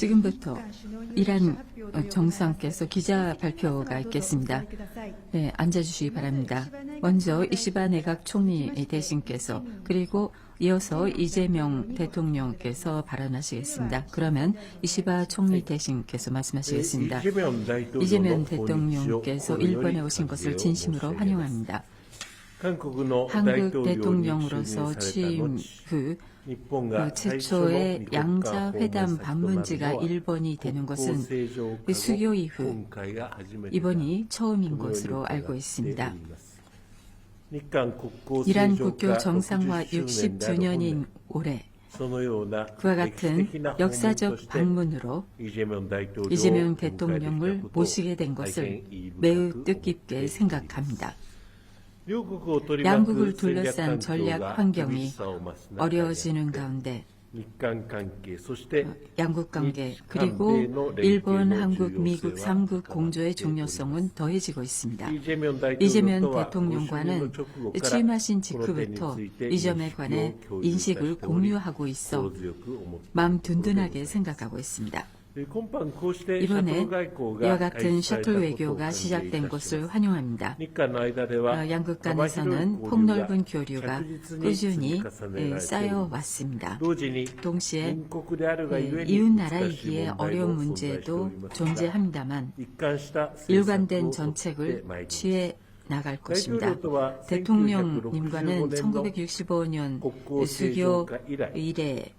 지금부터 이란 정상께서 기자 발표가 있겠습니다. 네, 앉아주시기 바랍니다. 먼저 이시바 내각 총리 대신께서 그리고 이어서 이재명 대통령께서 발언하시겠습니다. 그러면 이시바 총리 대신께서 말씀하시겠습니다. 이재명 대통령께서 일본에 오신 것을 진심으로 환영합니다. 한국 대통령으로서 취임 후 최초의 양자 회담 방문지가 일본이 되는 것은 수교 이후 이번이 처음인 것으로 알고 있습니다. 이란 국교 정상화 60주년인 올해 그와 같은 역사적 방문으로 이재명 대통령을 모시게 된 것을 매우 뜻깊게 생각합니다. 양국을 둘러싼 전략 환경이 어려워지는 가운데 양국 관계 그리고 일본, 한국, 미국 3국 공조의 중요성은 더해지고 있습니다. 이재명 대통령과는 취임하신 직후부터 이 점에 관해 인식을 공유하고 있어 마음 든든하게 생각하고 있습니다. 이번에 이와 같은 셔틀 외교가 시작된 것을 환영합니다. 양국 간에서는 폭넓은 교류가 꾸준히 쌓여왔습니다. 동시에 이웃 나라이기에 어려운 문제도 존재합니다만 일관된 정책을 취해 나갈 것입니다. 대통령님과는 1965년 수교 이래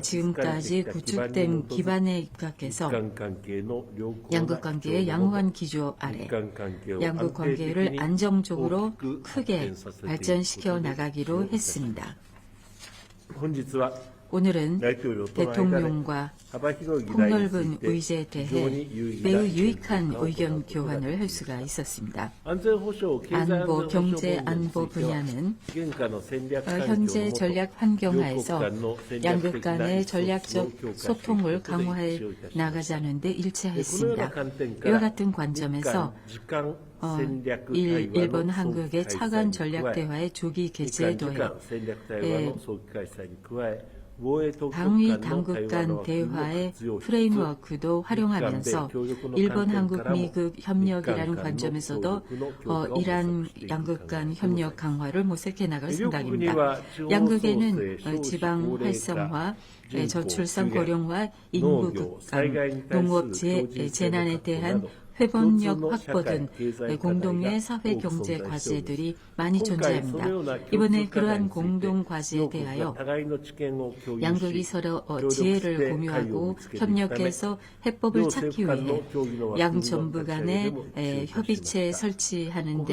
지금까지 구축된 기반에 입각해서 양국 관계의 양호한 기조 아래 양국 관계를 안정적으로 크게 발전시켜 나가기로 했습니다. 오늘은 대통령과 폭넓은 의제에 대해 매우 유익한 의견 교환을 할 수가 있었습니다. 안보, 경제 안보 분야는 현재 전략 환경하에서 양국 간의 전략적 소통을 강화해 나가자는 데 일치했습니다. 이와 같은 관점에서 일본, 한국의 차관 전략 대화의 조기 개최에 더해 방위 당국 간 대화의 프레임워크도 활용하면서 일본, 한국, 미국 협력이라는 관점에서도 이란 양국 간 협력 강화를 모색해 나갈 생각입니다. 양국에는 지방 활성화, 저출산 고령화, 인구 급감, 농업 재난에 대한 회복력 확보 등 공동의 사회 경제 과제들이 많이 존재합니다. 이번에 그러한 공동 과제에 대하여 양국이 서로 지혜를 공유하고 협력해서 해법을 찾기 위해 양 정부 간의 협의체를 설치하는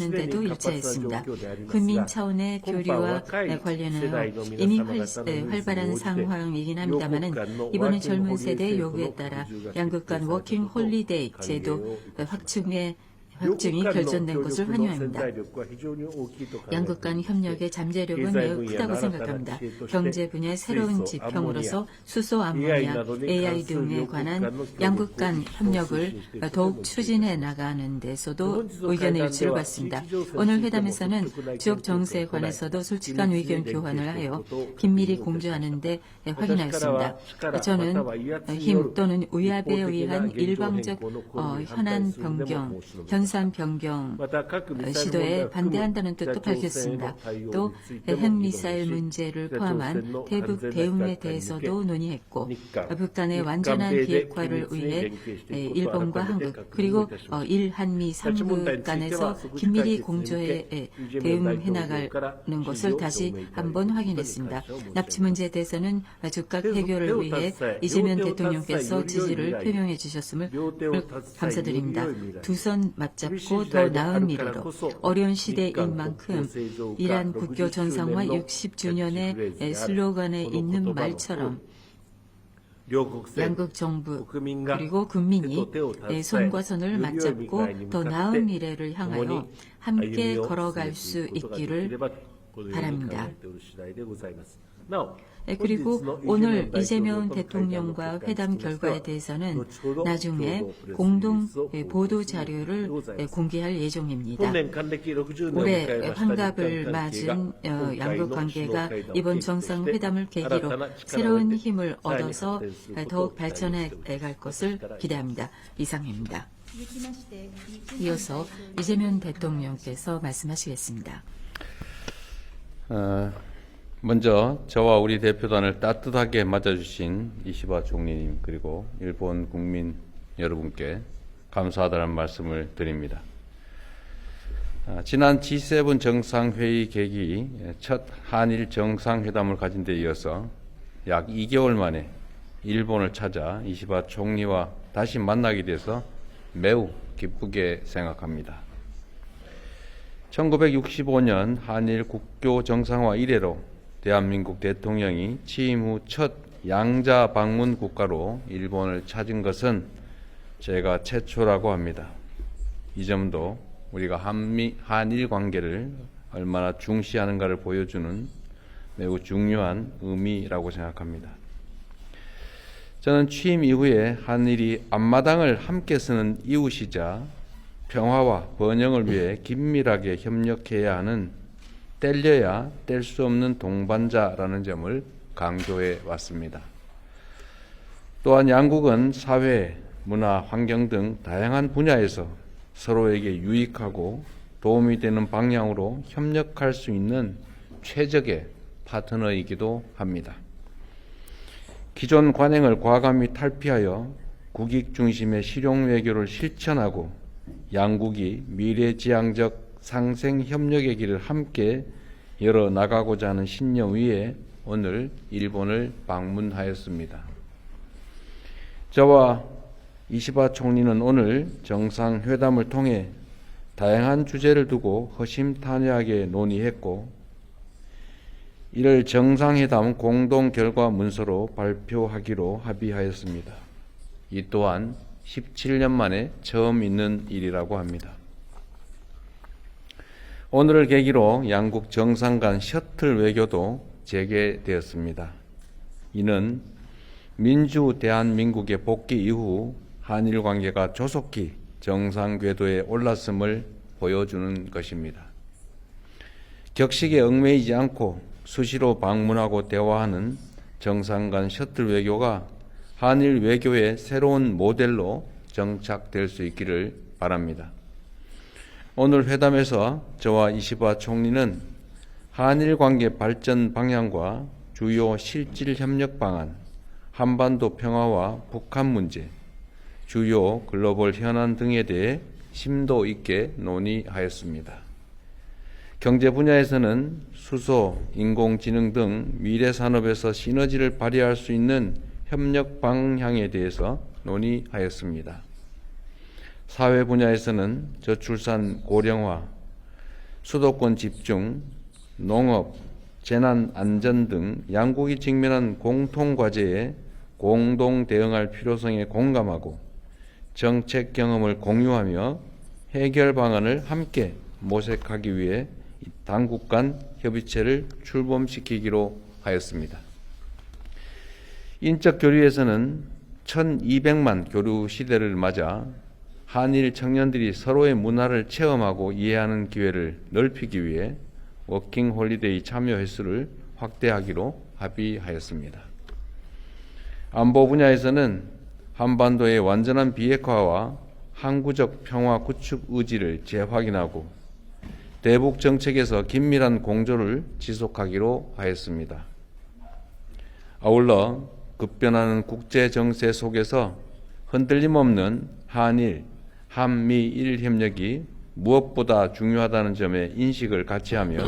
데도 일치했습니다. 국민 차원의 교류와 관련하여 이미 활발한 상황이긴 합니다만 이번에 젊은 세대의 요구에 따라 양국 간 워킹 홀리데이 제도 확충이 결정된 것을 환영합니다. 양국 간 협력의 잠재력은 매우 크다고 생각합니다. 경제 분야의 새로운 지평으로서 수소 암모니아, AI 등에 관한 양국 간 협력을 더욱 추진해 나가는 데서도 의견의 일치를 봤습니다. 오늘 회담에서는 지역 정세에 관해서도 솔직한 의견 교환을 하여 긴밀히 공조하는 데 확인하였습니다. 저는 힘 또는 위압에 의한 일방적 현안 변경, 현상 변경 시도에 반대한다는 뜻도 밝혔습니다. 또 핵미사일 문제를 포함한 대북 대응에 대해서도 논의했고 북한의 완전한 비핵화를 위해 일본과 한국 그리고 일한미 3국 간에서 긴밀히 공조해 대응해 나가는 것을 다시 한번 확인했습니다. 납치 문제에 대해서는 즉각 해결을 위해 이재명 대통령께서 지지를 표명해 주셨음을 감사드립니다. 두 손 맞잡고 더 나은 미래로 어려운 시대인 만큼 이란 국교 정상화 60주년의 슬로건에 있는 말처럼 양국 정부 그리고 국민이 손과 손을 맞잡고 더 나은 미래를 향하여 함께 걸어갈 수 있기를 바랍니다. 그리고 오늘 이재명 대통령과 회담 결과에 대해서는 나중에 공동 보도 자료를 공개할 예정입니다. 올해 환갑을 맞은 양국 관계가 이번 정상회담을 계기로 새로운 힘을 얻어서 더욱 발전해 갈 것을 기대합니다. 이상입니다. 이어서 이재명 대통령께서 말씀하시겠습니다. 먼저 저와 우리 대표단을 따뜻하게 맞아주신 이시바 총리님 그리고 일본 국민 여러분께 감사하다는 말씀을 드립니다. 지난 G7 정상회의 계기 첫 한일 정상회담을 가진 데 이어서 약 2개월 만에 일본을 찾아 이시바 총리와 다시 만나게 돼서 매우 기쁘게 생각합니다. 1965년 한일 국교 정상화 이래로 대한민국 대통령이 취임 후 첫 양자 방문 국가로 일본을 찾은 것은 제가 최초라고 합니다. 이 점도 우리가 한일 관계를 얼마나 중시하는가를 보여주는 매우 중요한 의미라고 생각합니다. 저는 취임 이후에 한일이 앞마당을 함께 쓰는 이웃이자 평화와 번영을 위해 긴밀하게 협력해야 하는 뗄려야 뗄 수 없는 동반자라는 점을 강조해 왔습니다. 또한 양국은 사회, 문화, 환경 등 다양한 분야에서 서로에게 유익하고 도움이 되는 방향으로 협력할 수 있는 최적의 파트너이기도 합니다. 기존 관행을 과감히 탈피하여 국익 중심의 실용 외교를 실천하고 양국이 미래지향적 상생 협력의 길을 함께 열어 나가고자 하는 신념 위에 오늘 일본을 방문하였습니다. 저와 이시바 총리는 오늘 정상회담을 통해 다양한 주제를 두고 허심탄회하게 논의했고 이를 정상회담 공동 결과 문서로 발표하기로 합의하였습니다. 이 또한 17년 만에 처음 있는 일이라고 합니다. 오늘을 계기로 양국 정상 간 셔틀 외교도 재개되었습니다. 이는 민주 대한민국의 복귀 이후 한일 관계가 조속히 정상 궤도에 올랐음을 보여주는 것입니다. 격식에 얽매이지 않고 수시로 방문하고 대화하는 정상 간 셔틀 외교가 한일 외교의 새로운 모델로 정착될 수 있기를 바랍니다. 오늘 회담에서 저와 이시바 총리는 한일 관계 발전 방향과 주요 실질 협력 방안, 한반도 평화와 북한 문제, 주요 글로벌 현안 등에 대해 심도 있게 논의하였습니다. 경제 분야에서는 수소, 인공지능 등 미래 산업에서 시너지를 발휘할 수 있는 협력 방향에 대해서 논의하였습니다. 사회 분야에서는 저출산 고령화, 수도권 집중, 농업, 재난 안전 등 양국이 직면한 공통 과제에 공동 대응할 필요성에 공감하고 정책 경험을 공유하며 해결 방안을 함께 모색하기 위해 당국 간 협의체를 출범시키기로 하였습니다. 인적 교류에서는 1200만 교류 시대를 맞아 한일 청년들이 서로의 문화를 체험하고 이해하는 기회를 넓히기 위해 워킹 홀리데이 참여 횟수를 확대하기로 합의하였습니다. 안보 분야에서는 한반도의 완전한 비핵화와 항구적 평화 구축 의지를 재확인하고 대북 정책에서 긴밀한 공조를 지속하기로 하였습니다. 아울러 급변하는 국제 정세 속에서 흔들림 없는 한일, 한미일 협력이 무엇보다 중요하다는 점에 인식을 같이 하며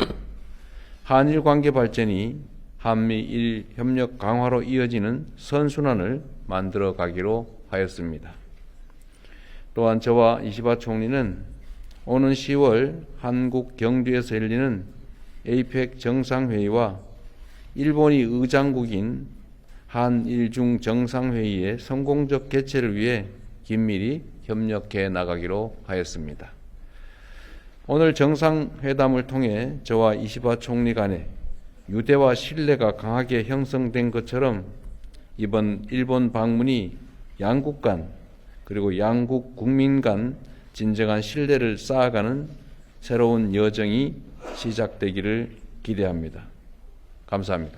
한일 관계 발전이 한미일 협력 강화로 이어지는 선순환을 만들어 가기로 하였습니다. 또한 저와 이시바 총리는 오는 10월 한국 경주에서 열리는 에이펙 정상회의와 일본이 의장국인 한일중 정상회의의 성공적 개최를 위해 긴밀히 협력해 나가기로 하였습니다. 오늘 정상회담을 통해 저와 이시바 총리 간에 유대와 신뢰가 강하게 형성된 것처럼 이번 일본 방문이 양국 간 그리고 양국 국민 간 진정한 신뢰를 쌓아가는 새로운 여정이 시작되기를 기대합니다. 감사합니다.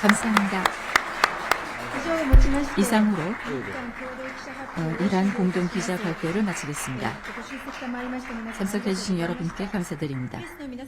감사합니다. 이상으로 이란 공동 기자 발표를 마치겠습니다. 참석해 주신 여러분께 감사드립니다.